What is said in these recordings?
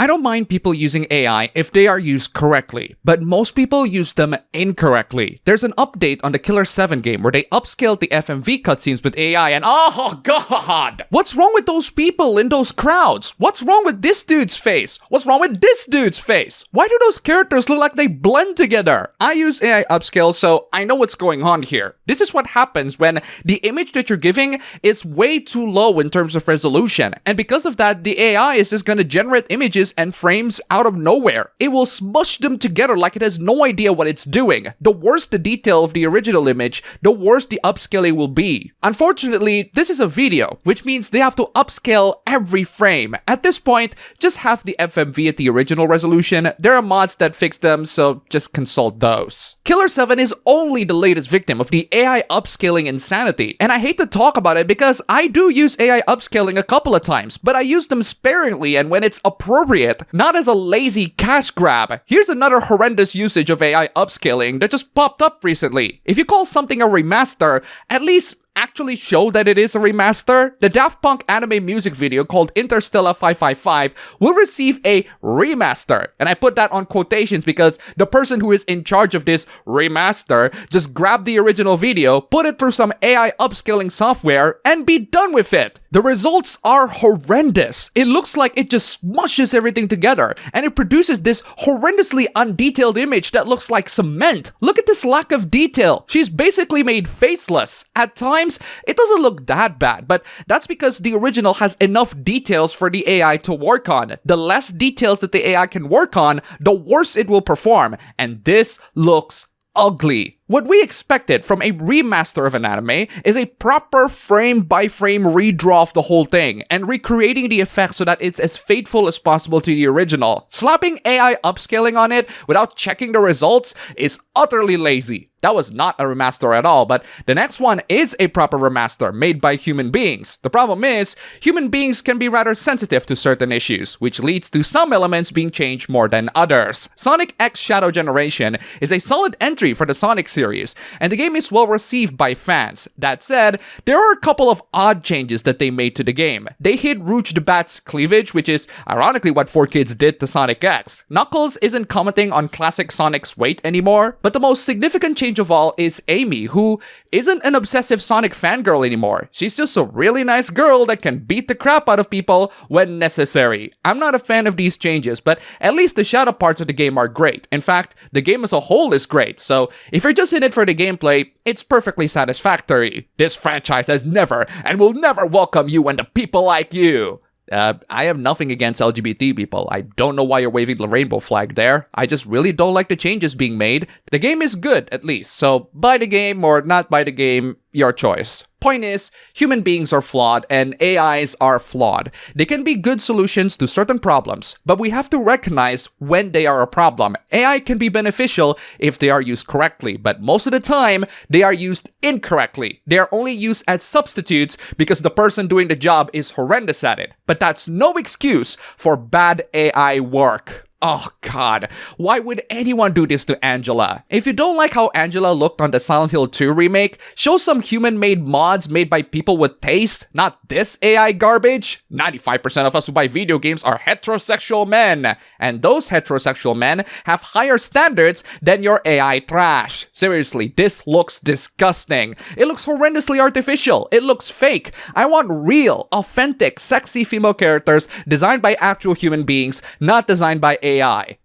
I don't mind people using AI if they are used correctly, but most people use them incorrectly. There's an update on the Killer 7 game where they upscaled the FMV cutscenes with AI and oh god! What's wrong with those people in those crowds? What's wrong with this dude's face? What's wrong with this dude's face? Why do those characters look like they blend together? I use AI upscale, so I know what's going on here. This is what happens when the image that you're giving is way too low in terms of resolution, and because of that, the AI is just gonna generate images and frames out of nowhere. It will smush them together like it has no idea what it's doing. The worse the detail of the original image, the worse the upscaling will be. Unfortunately, this is a video, which means they have to upscale every frame. At this point, just have the FMV at the original resolution. There are mods that fix them, so just consult those. Killer 7 is only the latest victim of the AI upscaling insanity, and I hate to talk about it because I do use AI upscaling a couple of times, but I use them sparingly and when it's appropriate, not as a lazy cash grab. Here's another horrendous usage of AI upscaling that just popped up recently. If you call something a remaster, at least actually show that it is a remaster. The Daft Punk anime music video called Interstellar 555 will receive a remaster, and I put that on quotations because the person who is in charge of this remaster just grabbed the original video, put it through some AI upscaling software, and be done with it. The results are horrendous. It looks like it just smushes everything together, and it produces this horrendously undetailed image that looks like cement. Look at this lack of detail. She's basically made faceless. At times, it doesn't look that bad, but that's because the original has enough details for the AI to work on. The less details that the AI can work on, the worse it will perform, and this looks ugly. What we expected from a remaster of an anime is a proper frame-by-frame redraw of the whole thing and recreating the effects so that it's as faithful as possible to the original. Slapping AI upscaling on it without checking the results is utterly lazy. That was not a remaster at all, but the next one is a proper remaster made by human beings. The problem is, human beings can be rather sensitive to certain issues, which leads to some elements being changed more than others. Sonic X Shadow Generation is a solid entry for the Sonic series, and the game is well received by fans. That said, there are a couple of odd changes that they made to the game. They hid Rouge the Bat's cleavage, which is ironically what 4Kids did to Sonic X. Knuckles isn't commenting on classic Sonic's weight anymore, but the most significant change of all is Amy, who isn't an obsessive Sonic fangirl anymore. She's just a really nice girl that can beat the crap out of people when necessary. I'm not a fan of these changes, but at least the shadow parts of the game are great. In fact, the game as a whole is great, so if you're just in it for the gameplay, it's perfectly satisfactory. This franchise has never and will never welcome you and the people like you. I have nothing against LGBT people. I don't know why you're waving the rainbow flag there. I just really don't like the changes being made. The game is good, at least, so buy the game or not buy the game, your choice. Point is, human beings are flawed and AIs are flawed. They can be good solutions to certain problems, but we have to recognize when they are a problem. AI can be beneficial if they are used correctly, but most of the time, they are used incorrectly. They are only used as substitutes because the person doing the job is horrendous at it. But that's no excuse for bad AI work. Oh god, why would anyone do this to Angela? If you don't like how Angela looked on the Silent Hill 2 remake, show some human-made mods made by people with taste, not this AI garbage. 95% of us who buy video games are heterosexual men, and those heterosexual men have higher standards than your AI trash. Seriously, this looks disgusting. It looks horrendously artificial. It looks fake. I want real, authentic, sexy female characters designed by actual human beings, not designed by AI.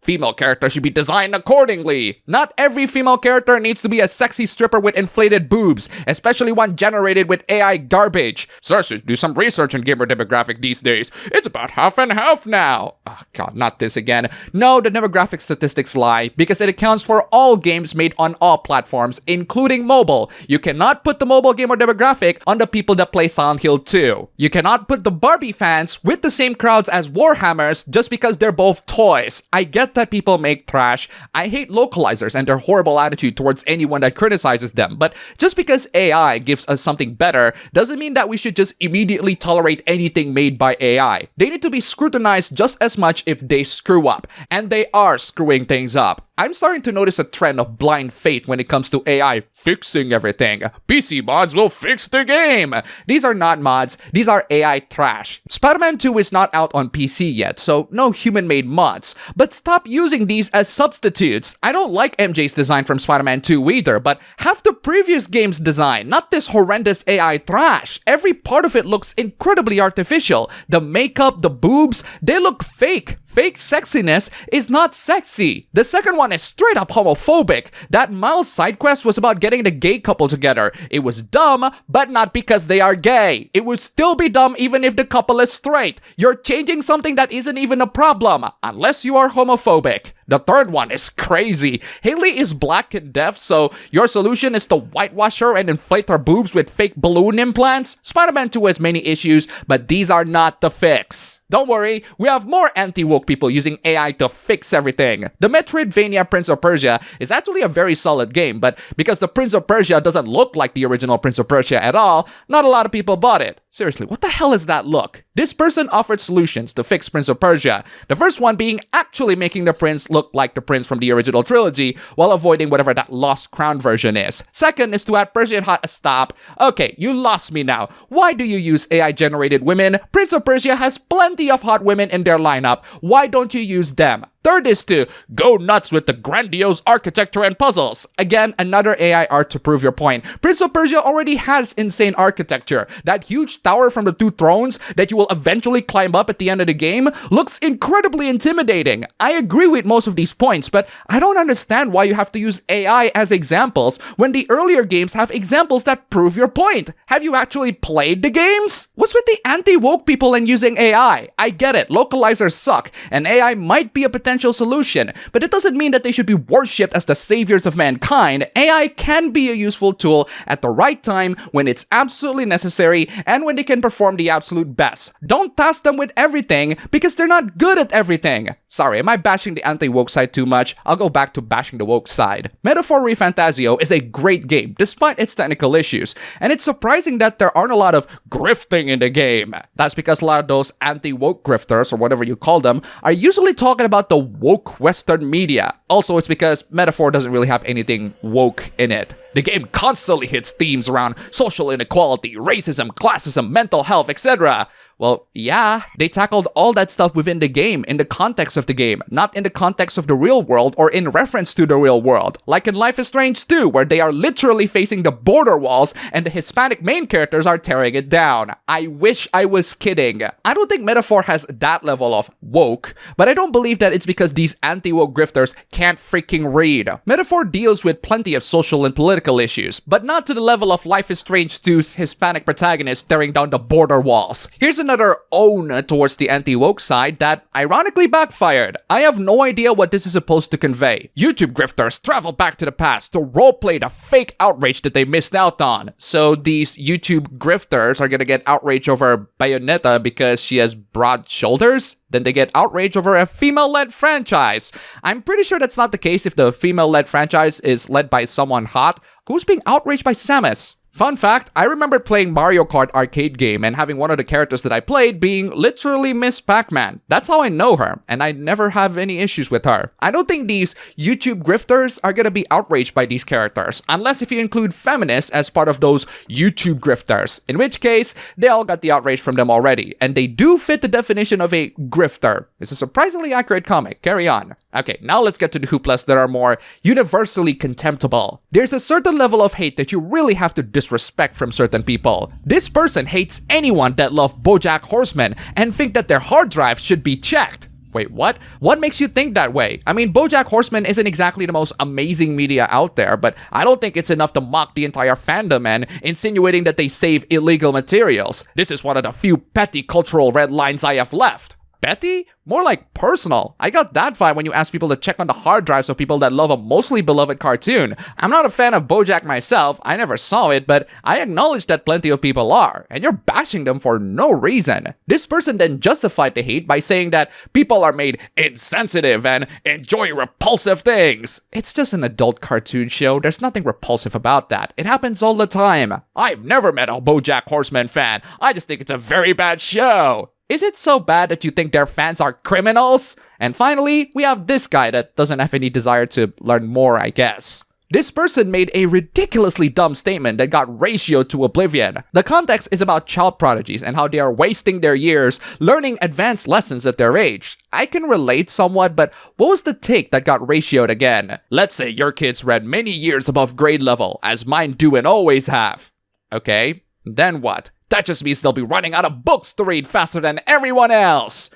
Female characters should be designed accordingly. Not every female character needs to be a sexy stripper with inflated boobs, especially one generated with AI garbage. Sir should do some research on gamer demographic these days. It's about half and half now. Oh god, not this again. No, the demographic statistics lie because it accounts for all games made on all platforms, including mobile. You cannot put the mobile gamer demographic on the people that play Silent Hill 2. You cannot put the Barbie fans with the same crowds as Warhammers just because they're both toys. guys. I get that people make trash. I hate localizers and their horrible attitude towards anyone that criticizes them. But just because AI gives us something better doesn't mean that we should just immediately tolerate anything made by AI. They need to be scrutinized just as much if they screw up. And they are screwing things up. I'm starting to notice a trend of blind faith when it comes to AI fixing everything. PC mods will fix the game! These are not mods, these are AI trash. Spider-Man 2 is not out on PC yet, so no human-made mods. But stop using these as substitutes. I don't like MJ's design from Spider-Man 2 either, but have the previous game's design, not this horrendous AI trash. Every part of it looks incredibly artificial. The makeup, the boobs, they look fake. Fake sexiness is not sexy. The second one is straight up homophobic. That Miles side quest was about getting the gay couple together. It was dumb, but not because they are gay. It would still be dumb even if the couple is straight. You're changing something that isn't even a problem, unless you are homophobic. The third one is crazy. Haley is black and deaf, so your solution is to whitewash her and inflate her boobs with fake balloon implants? Spider-Man 2 has many issues, but these are not the fix. Don't worry, we have more anti-woke people using AI to fix everything. The Metroidvania Prince of Persia is actually a very solid game, but because the Prince of Persia doesn't look like the original Prince of Persia at all, not a lot of people bought it. Seriously, what the hell is that look? This person offered solutions to fix Prince of Persia. The first one being actually making the prince look like the prince from the original trilogy while avoiding whatever that Lost Crown version is. Second is to add Persian hot stop. Okay, you lost me now. Why do you use AI-generated women? Prince of Persia has plenty of hot women in their lineup. Why don't you use them? Third is to go nuts with the grandiose architecture and puzzles. Again, another AI art to prove your point. Prince of Persia already has insane architecture. That huge tower from the two thrones that you will eventually climb up at the end of the game looks incredibly intimidating. I agree with most of these points, but I don't understand why you have to use AI as examples when the earlier games have examples that prove your point. Have you actually played the games? What's with the anti-woke people and using AI? I get it, localizers suck, and AI might be a potential solution, but it doesn't mean that they should be worshipped as the saviors of mankind. AI can be a useful tool at the right time when it's absolutely necessary and when they can perform the absolute best. Don't task them with everything because they're not good at everything. Sorry, am I bashing the anti-woke side too much? I'll go back to bashing the woke side. Metaphor ReFantazio is a great game despite its technical issues, and it's surprising that there aren't a lot of grifting in the game. That's because a lot of those anti-woke grifters, or whatever you call them, are usually talking about the woke Western media. Also, it's because Metaphor doesn't really have anything woke in it. The game constantly hits themes around social inequality, racism, classism, mental health, etc. Well, yeah, they tackled all that stuff within the game, in the context of the game, not in the context of the real world or in reference to the real world. Like in Life is Strange 2, where they are literally facing the border walls and the Hispanic main characters are tearing it down. I wish I was kidding. I don't think Metaphor has that level of woke, but I don't believe that it's because these anti-woke grifters can't freaking read. Metaphor deals with plenty of social and political issues, but not to the level of Life is Strange 2's Hispanic protagonist tearing down the border walls. Here's another own towards the anti-woke side that ironically backfired. I have no idea what this is supposed to convey. YouTube grifters travel back to the past to roleplay the fake outrage that they missed out on. So these YouTube grifters are gonna get outraged over Bayonetta because she has broad shoulders? Then they get outraged over a female-led franchise. I'm pretty sure that's not the case if the female-led franchise is led by someone hot. Who's being outraged by Samus? Fun fact, I remember playing Mario Kart arcade game and having one of the characters that I played being literally Miss Pac-Man. That's how I know her, and I never have any issues with her. I don't think these YouTube grifters are gonna be outraged by these characters, unless if you include feminists as part of those YouTube grifters, in which case, they all got the outrage from them already, and they do fit the definition of a grifter. It's a surprisingly accurate comic, carry on. Okay, now let's get to the hooplas that are more universally contemptible. There's a certain level of hate that you really have to disrespect from certain people. This person hates anyone that love Bojack Horseman and think that their hard drive should be checked. Wait, what? What makes you think that way? I mean, Bojack Horseman isn't exactly the most amazing media out there, but I don't think it's enough to mock the entire fandom and insinuating that they save illegal materials. This is one of the few petty cultural red lines I have left. petty? More like personal. I got that vibe when you ask people to check on the hard drives of people that love a mostly beloved cartoon. I'm not a fan of Bojack myself, I never saw it, but I acknowledge that plenty of people are, and you're bashing them for no reason. This person then justified the hate by saying that people are made insensitive and enjoy repulsive things. It's just an adult cartoon show, there's nothing repulsive about that. It happens all the time. I've never met a Bojack Horseman fan, I just think it's a very bad show. Is it so bad that you think their fans are criminals? And finally, we have this guy that doesn't have any desire to learn more, I guess. This person made a ridiculously dumb statement that got ratioed to oblivion. The context is about child prodigies and how they are wasting their years learning advanced lessons at their age. I can relate somewhat, but what was the take that got ratioed again? Let's say your kids read many years above grade level, as mine do and always have. Okay, then what? That just means they'll be running out of books to read faster than everyone else.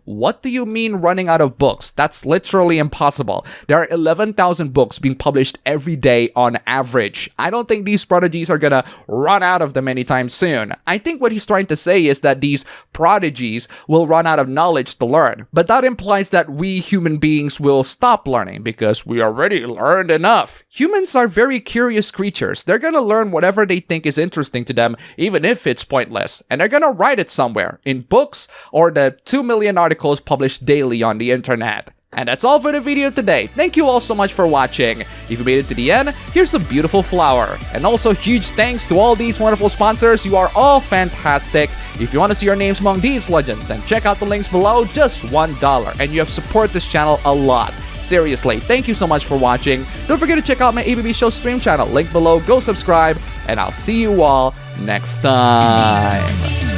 What do you mean running out of books? That's literally impossible. There are 11,000 books being published every day on average. I don't think these prodigies are gonna run out of them anytime soon. I think what he's trying to say is that these prodigies will run out of knowledge to learn. But that implies that we human beings will stop learning because we already learned enough. Humans are very curious creatures. They're gonna learn whatever they think is interesting to them, even if it's pointless. And they're gonna write it somewhere, in books or the 2 million articles published daily on the internet. And that's all for the video today. Thank you all so much for watching. If you made it to the end, here's a beautiful flower. And also huge thanks to all these wonderful sponsors. You are all fantastic. If you want to see your names among these legends, then check out the links below, just $1. And you have supported this channel a lot. Seriously, thank you so much for watching. Don't forget to check out my ABB Show stream channel, link below, go subscribe, and I'll see you all next time.